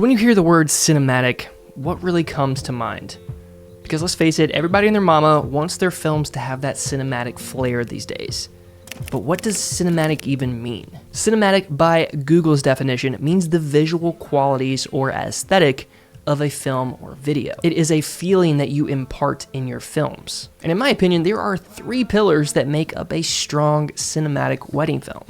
When you hear the word cinematic, what really comes to mind? Because let's face it, everybody and their mama wants their films to have that cinematic flair these days. But what does cinematic even mean? Cinematic, by Google's definition, means the visual qualities or aesthetic of a film or video. It is a feeling that you impart in your films. And in my opinion, there are 3 pillars that make up a strong cinematic wedding film.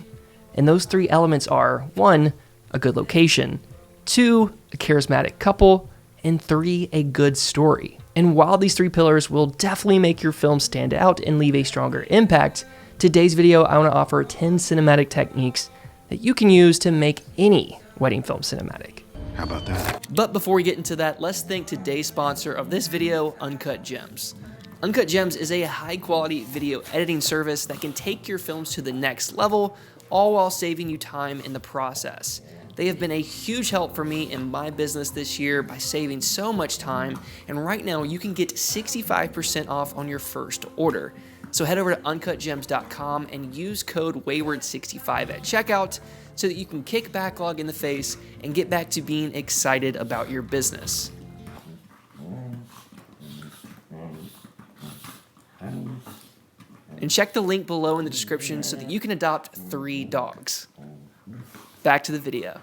And those 3 elements are 1, a good location, 2, a charismatic couple, and 3, a good story. And while these 3 pillars will definitely make your film stand out and leave a stronger impact, today's video I want to offer 10 cinematic techniques that you can use to make any wedding film cinematic. How about that? But before we get into that, let's thank today's sponsor of this video, Uncut Gems. Uncut Gems is a high-quality video editing service that can take your films to the next level, all while saving you time in the process. They have been a huge help for me in my business this year by saving so much time, and right now you can get 65% off on your first order. So head over to uncutgems.com and use code WAYWARD65 at checkout so that you can kick backlog in the face and get back to being excited about your business. And check the link below in the description so that you can adopt 3 dogs. Back to the video.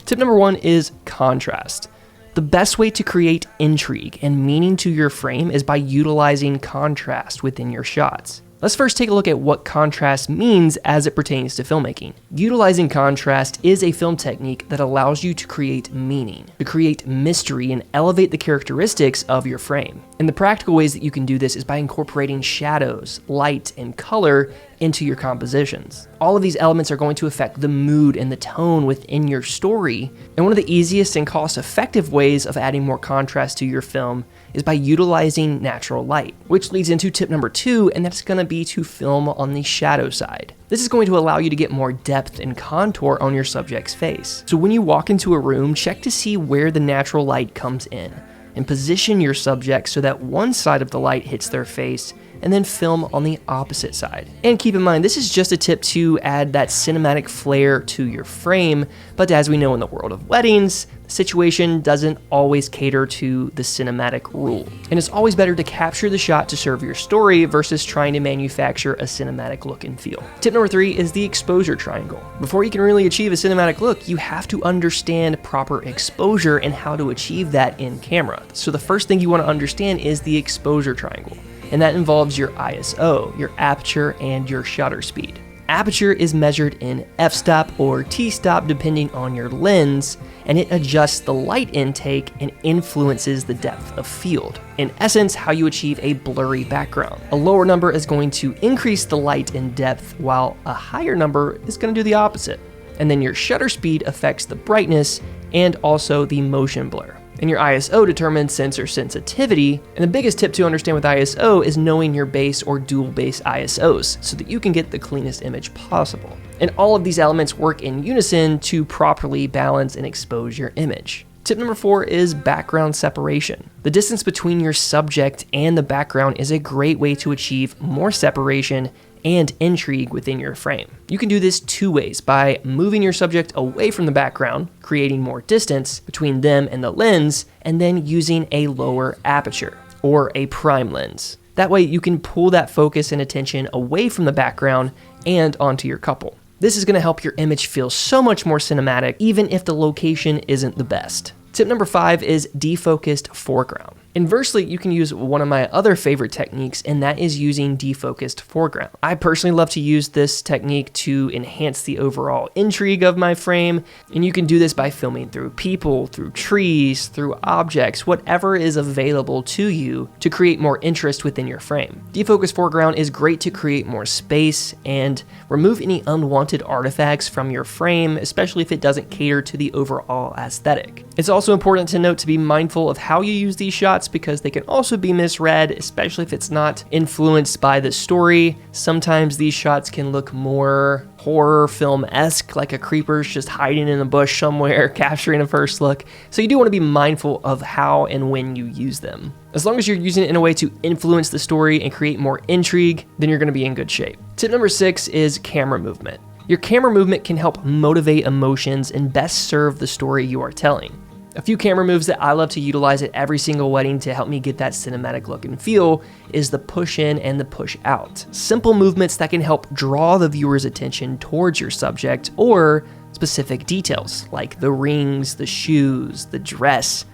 Tip number 1 is contrast. The best way to create intrigue and meaning to your frame is by utilizing contrast within your shots. Let's first take a look at what contrast means as it pertains to filmmaking. Utilizing contrast is a film technique that allows you to create meaning, to create mystery, and elevate the characteristics of your frame. And the practical ways that you can do this is by incorporating shadows, light, and color into your compositions. All of these elements are going to affect the mood and the tone within your story, and one of the easiest and cost-effective ways of adding more contrast to your film is by utilizing natural light, which leads into tip number 2, and that's going to be to film on the shadow side. This is going to allow you to get more depth and contour on your subject's face. So when you walk into a room, check to see where the natural light comes in, and position your subject so that one side of the light hits their face, and then film on the opposite side. And keep in mind, this is just a tip to add that cinematic flair to your frame, but as we know in the world of weddings, the situation doesn't always cater to the cinematic rule. And it's always better to capture the shot to serve your story versus trying to manufacture a cinematic look and feel. Tip number 3 is the exposure triangle. Before you can really achieve a cinematic look, you have to understand proper exposure and how to achieve that in camera. So the first thing you want to understand is the exposure triangle. And that involves your ISO, your aperture, and your shutter speed. Aperture is measured in f-stop or t-stop depending on your lens, and it adjusts the light intake and influences the depth of field. In essence, how you achieve a blurry background. A lower number is going to increase the light in depth, while a higher number is going to do the opposite. And then your shutter speed affects the brightness and also the motion blur. And your ISO determines sensor sensitivity, and the biggest tip to understand with ISO is knowing your base or dual base ISOs so that you can get the cleanest image possible. And all of these elements work in unison to properly balance and expose your image. Tip number 4 is background separation. The distance between your subject and the background is a great way to achieve more separation and intrigue within your frame. You can do this 2 ways: by moving your subject away from the background, creating more distance between them and the lens, and then using a lower aperture or a prime lens. That way you can pull that focus and attention away from the background and onto your couple. This is going to help your image feel so much more cinematic, even if the location isn't the best. Tip number 5 is defocused foreground. Inversely, you can use one of my other favorite techniques, and that is using defocused foreground. I personally love to use this technique to enhance the overall intrigue of my frame, and you can do this by filming through people, through trees, through objects, whatever is available to you to create more interest within your frame. Defocused foreground is great to create more space and remove any unwanted artifacts from your frame, especially if it doesn't cater to the overall aesthetic. It's also important to note to be mindful of how you use these shots, because they can also be misread, especially if it's not influenced by the story. Sometimes these shots can look more horror film-esque, like a creeper's just hiding in a bush somewhere, capturing a first look. So you do want to be mindful of how and when you use them. As long as you're using it in a way to influence the story and create more intrigue, then you're going to be in good shape. Tip number 6 is camera movement. Your camera movement can help motivate emotions and best serve the story you are telling. A few camera moves that I love to utilize at every single wedding to help me get that cinematic look and feel is the push in and the push out. Simple movements that can help draw the viewer's attention towards your subject or specific details like the rings, the shoes, the dress,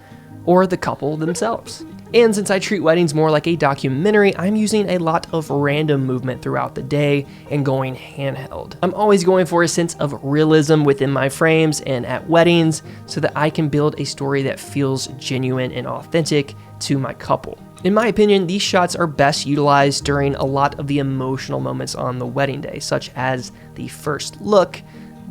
or the couple themselves. And since I treat weddings more like a documentary, I'm using a lot of random movement throughout the day and going handheld. I'm always going for a sense of realism within my frames and at weddings so that I can build a story that feels genuine and authentic to my couple. In my opinion, these shots are best utilized during a lot of the emotional moments on the wedding day, such as the first look,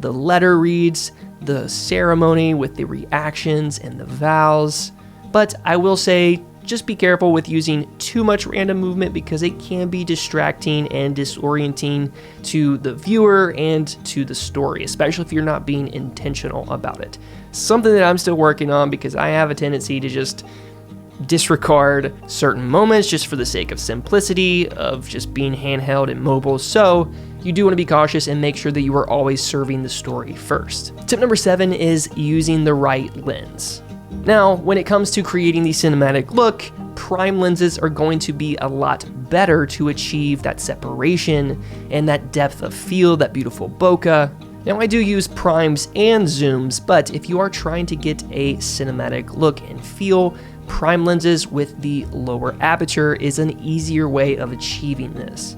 the letter reads, the ceremony with the reactions and the vows. But I will say, just be careful with using too much random movement because it can be distracting and disorienting to the viewer and to the story, especially if you're not being intentional about it. Something that I'm still working on because I have a tendency to just disregard certain moments just for the sake of simplicity, of just being handheld and mobile. So you do want to be cautious and make sure that you are always serving the story first. Tip number 7 is using the right lens. Now, when it comes to creating the cinematic look, prime lenses are going to be a lot better to achieve that separation and that depth of field, that beautiful bokeh. Now, I do use primes and zooms, but if you are trying to get a cinematic look and feel, prime lenses with the lower aperture is an easier way of achieving this.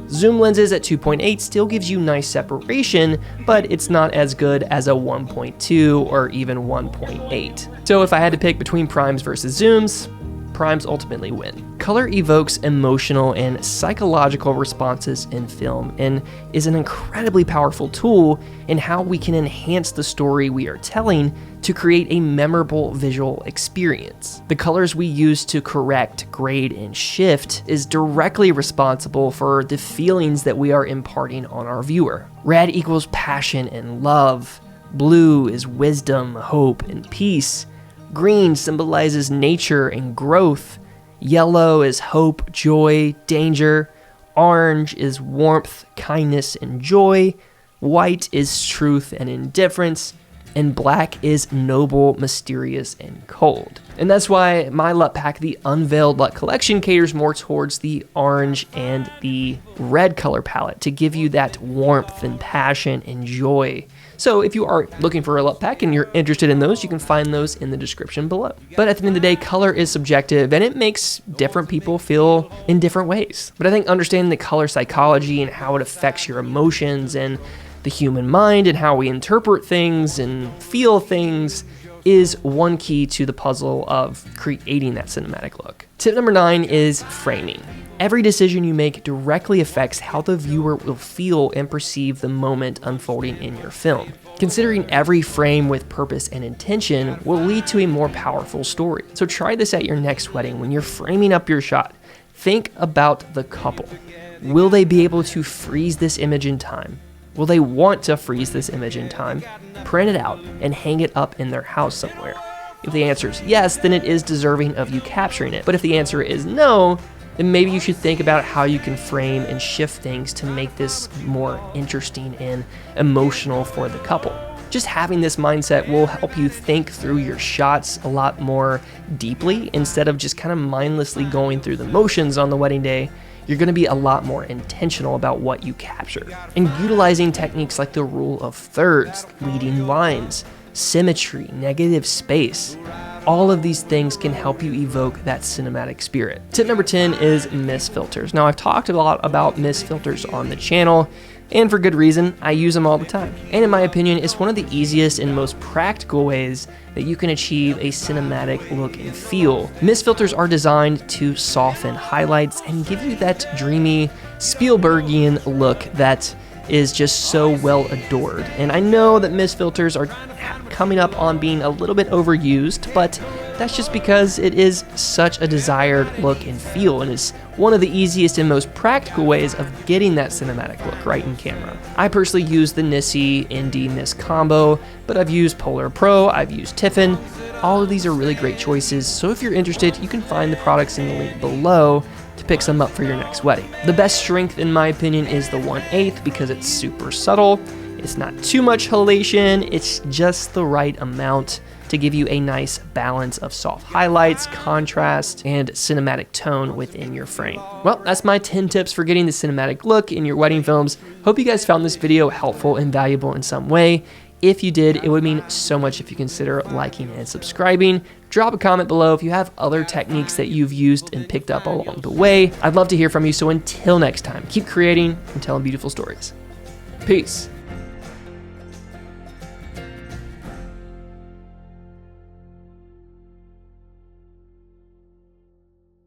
Zoom lenses at 2.8 still gives you nice separation, but it's not as good as a 1.2 or even 1.8. So if I had to pick between primes versus zooms, primes ultimately win. Color evokes emotional and psychological responses in film and is an incredibly powerful tool in how we can enhance the story we are telling to create a memorable visual experience. The colors we use to correct, grade, and shift is directly responsible for the feelings that we are imparting on our viewer. Red equals passion and love. Blue is wisdom, hope, and peace. Green symbolizes nature and growth. Yellow is hope, joy, danger. Orange is warmth, kindness, and joy. White is truth and indifference. And black is noble, mysterious, and cold. And that's why my LUT pack, the Unveiled LUT Collection, caters more towards the orange and the red color palette to give you that warmth and passion and joy. So if you are looking for a LUT pack and you're interested in those, you can find those in the description below. But at the end of the day, color is subjective and it makes different people feel in different ways. But I think understanding the color psychology and how it affects your emotions and the human mind and how we interpret things and feel things is one key to the puzzle of creating that cinematic look. Tip number 9 is framing. Every decision you make directly affects how the viewer will feel and perceive the moment unfolding in your film. Considering every frame with purpose and intention will lead to a more powerful story. So try this at your next wedding when you're framing up your shot. Think about the couple. Will they be able to freeze this image in time? Will they want to freeze this image in time, print it out, and hang it up in their house somewhere? If the answer is yes, then it is deserving of you capturing it. But if the answer is no, then maybe you should think about how you can frame and shift things to make this more interesting and emotional for the couple. Just having this mindset will help you think through your shots a lot more deeply instead of just kind of mindlessly going through the motions on the wedding day. You're going to be a lot more intentional about what you capture. And utilizing techniques like the rule of thirds, leading lines, symmetry, negative space, all of these things can help you evoke that cinematic spirit. Tip number 10 is mist filters. Now, I've talked a lot about mist filters on the channel, and for good reason. I use them all the time. And in my opinion, it's one of the easiest and most practical ways that you can achieve a cinematic look and feel. Mist filters are designed to soften highlights and give you that dreamy Spielbergian look that is just so well adored. And I know that mist filters are coming up on being a little bit overused, but that's just because it is such a desired look and feel, and it's one of the easiest and most practical ways of getting that cinematic look right in camera. I personally use the Nissi Indie Mist combo, but I've used Polar Pro, I've used Tiffin. All of these are really great choices, so if you're interested, you can find the products in the link below to pick some up for your next wedding. The best strength, in my opinion, is the 1/8 because it's super subtle. It's not too much halation, it's just the right amount. to give you a nice balance of soft highlights, contrast, and cinematic tone within your frame. Well, that's my 10 tips for getting the cinematic look in your wedding films. Hope you guys found this video helpful and valuable in some way. If you did, it would mean so much if you consider liking and subscribing. Drop a comment below if you have other techniques that you've used and picked up along the way. I'd love to hear from you, so until next time, keep creating and telling beautiful stories. Peace.